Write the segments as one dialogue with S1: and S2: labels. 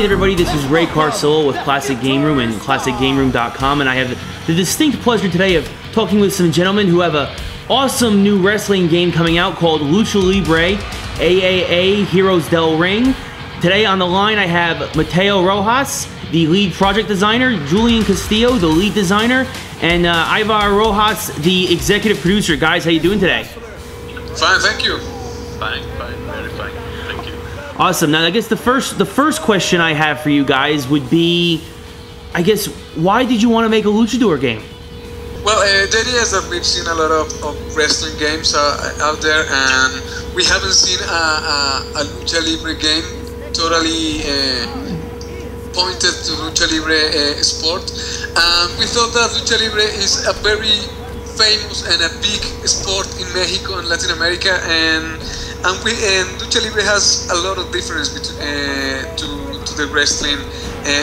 S1: everybody, this is Ray Carcillo with Classic Game Room and ClassicGameRoom.com, and I have the distinct pleasure today of talking with some gentlemen who have an awesome new wrestling game coming out called Lucha Libre AAA Heroes del Ring. Today on the line I have Mateo Rojas, the lead project designer, Julian Castillo, the lead designer, and Eivar Rojas, the executive producer. Guys, how you doing today?
S2: Fine, thank you.
S3: Fine, very fine. Thank you.
S1: Awesome. Now, I guess the first question I have for you guys would be, I guess, why did you want to make a luchador game?
S2: Well, the idea is that we've seen a lot of wrestling games out there, and we haven't seen a Lucha Libre game totally pointed to Lucha Libre sport. We thought that Lucha Libre is a very famous and a big sport in Mexico and Latin America, and Lucha Libre has a lot of difference between to the wrestling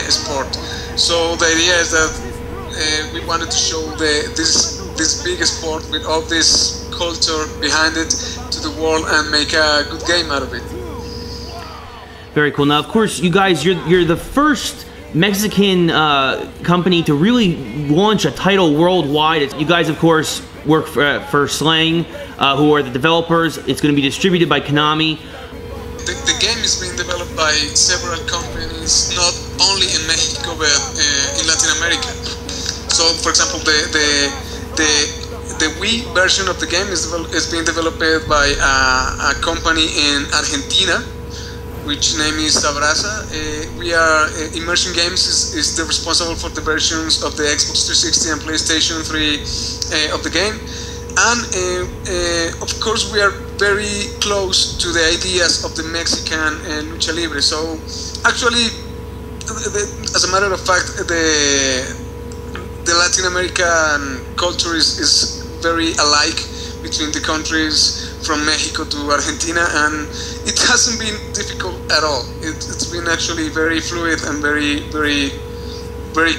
S2: sport. So the idea is that we wanted to show this big sport with all this culture behind it to the world and make a good game out of it.
S1: Very cool. Now, of course, you guys, you're the first Mexican company to really launch a title worldwide. You guys, of course, work for Slang, who are the developers. It's going to be distributed by Konami.
S2: The game is being developed by several companies, not only in Mexico but in Latin America. So, for example, the Wii version of the game is being developed by a company in Argentina, which name is Abraza. Immersion Games is the responsible for the versions of the Xbox 360 and PlayStation 3 of the game. And of course we are very close to the ideas of the Mexican Lucha Libre. So actually, as a matter of fact, the Latin American culture is very alike between the countries from Mexico to Argentina, and it hasn't been difficult at all. It's been actually very fluid and very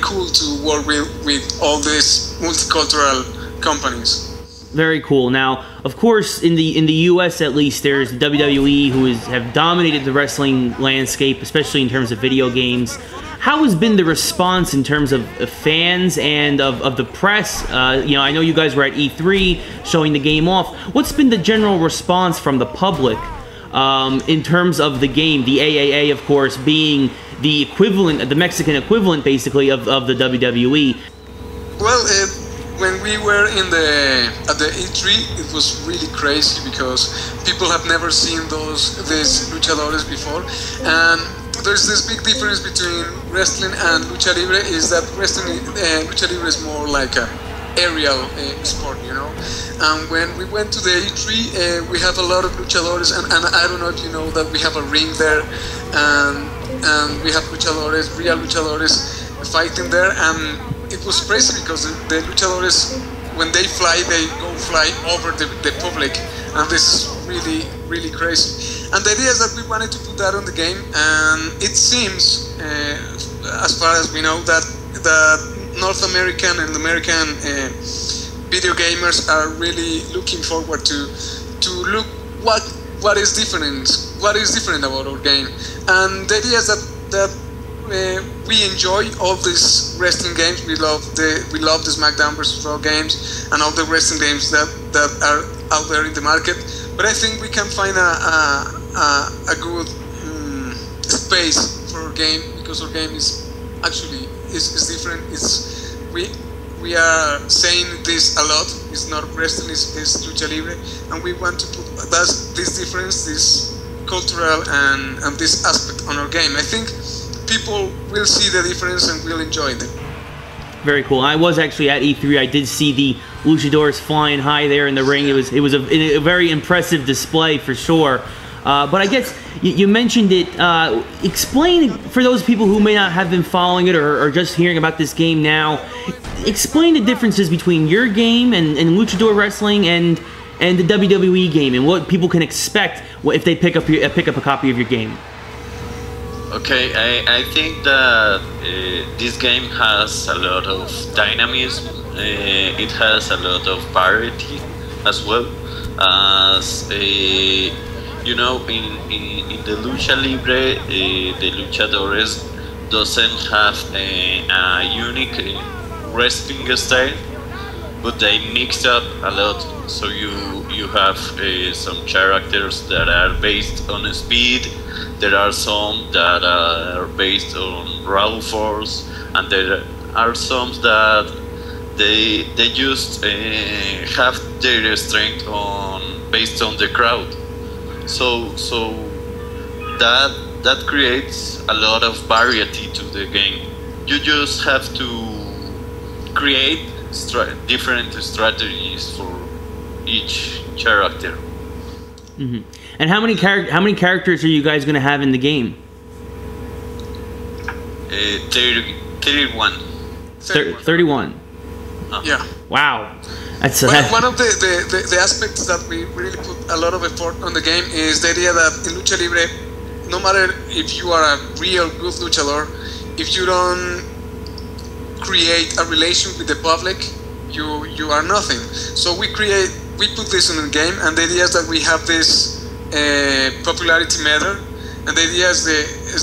S2: cool to work with all these multicultural companies.
S1: Very cool. Now, of course, in the U.S. at least, there's the WWE who have dominated the wrestling landscape, especially in terms of video games. How has been the response in terms of fans and of the press? You know, I know you guys were at E3 showing the game off. What's been the general response from the public in terms of the game? The AAA, of course, being the equivalent, the Mexican equivalent, basically, of the WWE.
S2: Well, when we were at the E3, it was really crazy because people have never seen these luchadores before, and there's this big difference between wrestling and Lucha Libre is that wrestling, Lucha Libre is more like an aerial sport, you know. And when we went to the E3, we have a lot of luchadores, and I don't know if you know that we have a ring there, and we have luchadores, real luchadores fighting there, and it was crazy because the luchadores, when they fly over the public, and this is really crazy. And the idea is that we wanted to put that on the game, and it seems, as far as we know, that North American and American video gamers are really looking forward to look what is different about our game. And the idea is that we enjoy all these wrestling games. We love the SmackDown vs. Raw games and all the wrestling games that are out there in the market. But I think we can find a good space for our game, because our game is actually different. We are saying this a lot. It's not wrestling, it's Lucha Libre, and we want to put this difference, this cultural and this aspect on our game. I think people will see the difference and will enjoy them.
S1: Very cool. I was actually at E3. I did see the luchadors flying high there in the ring. It was a very impressive display for sure. But I guess you mentioned it. Explain, for those people who may not have been following it or just hearing about this game now, explain the differences between your game and luchador wrestling and the WWE game, and what people can expect if they pick up a copy of your game.
S3: Okay, I think that this game has a lot of dynamism. It has a lot of variety as well. As you know, in the Lucha Libre, the luchadores doesn't have a unique wrestling style, but they mix up a lot. So you have some characters that are based on speed. There are some that are based on raw force, and there are some that they just have their strength based on the crowd. So that creates a lot of variety to the game. You just have to create different strategies for each character.
S1: Mm-hmm. And how many characters are you guys going to have in the game?
S3: 31.
S1: 31.
S2: Yeah.
S1: Wow. That's
S2: one of the aspects that we really put a lot of effort on the game is the idea that in Lucha Libre, no matter if you are a real good luchador, if you don't create a relation with the public, you are nothing. So we put this in the game, and the idea is that we have this popularity meter, and the idea is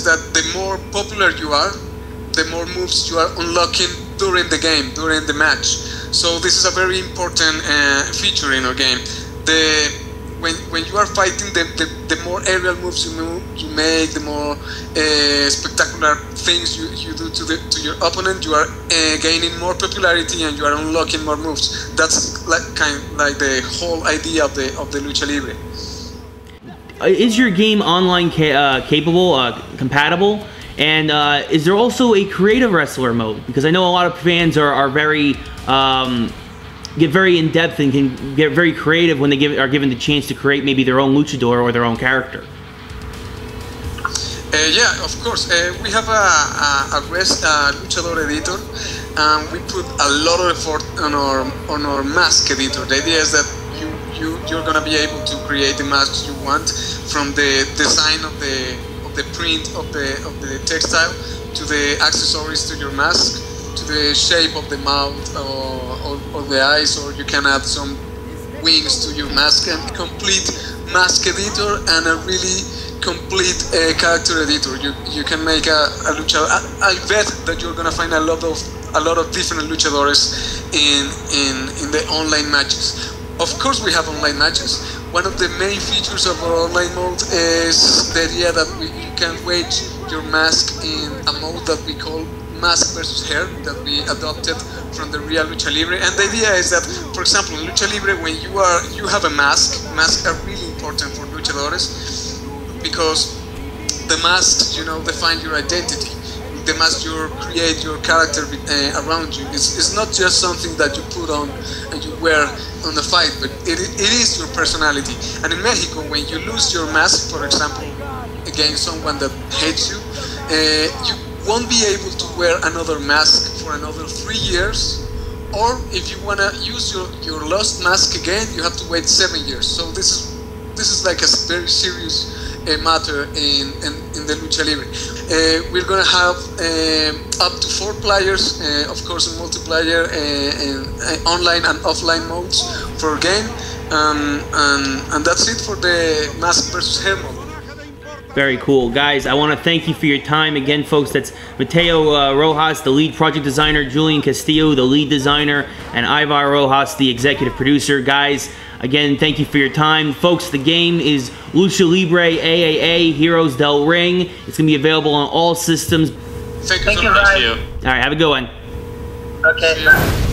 S2: that the more popular you are, the more moves you are unlocking during the game, during the match. So this is a very important feature in our game. When you are fighting, the more aerial moves you make, the more spectacular things you do to your opponent, you are gaining more popularity and you are unlocking more moves. That's like the whole idea of the Lucha Libre.
S1: Is your game online capable, compatible? And is there also a creative wrestler mode? Because I know a lot of fans are very get very in depth and can get very creative when they are given the chance to create maybe their own luchador or their own character.
S2: Yeah, of course. We have a luchador editor, and we put a lot of effort on our mask editor. The idea is that you're gonna be able to create the masks you want, from the design of the print of the textile to the accessories to your mask, to the shape of the mouth or the eyes, or you can add some wings to your mask. And complete mask editor and a really complete character editor. You can make a luchador. I bet that you're gonna find a lot of different luchadores in the online matches. Of course, we have online matches. One of the main features of our online mode is the idea that you can wage your mask in a mode that we call mask versus hair, that we adopted from the real Lucha Libre. And the idea is that, for example, in Lucha Libre, when you have a mask, masks are really important for luchadores, because the masks, define your identity. The mask you create your character around you. It's not just something that you put on and you wear on the fight, but it is your personality. And in Mexico, when you lose your mask, for example, against someone that hates you, you won't be able to wear another mask for another 3 years. Or if you want to use your lost mask again, you have to wait 7 years. So this is like a very serious matter in the Lucha Libre. We're going to have up to 4 players, of course in multiplayer, online and offline modes for game, and that's it for the mask versus hair mode.
S1: Very cool. Guys, I want to thank you for your time. Again, folks, that's Mateo Rojas, the lead project designer, Julian Castillo, the lead designer, and Eivar Rojas, the executive producer. Guys, again, thank you for your time. Folks, the game is Lucha Libre AAA, Heroes del Ring. It's going to be available on all systems.
S2: Thank you so much.
S3: Thank you.
S1: All right, have a good one.
S4: Okay.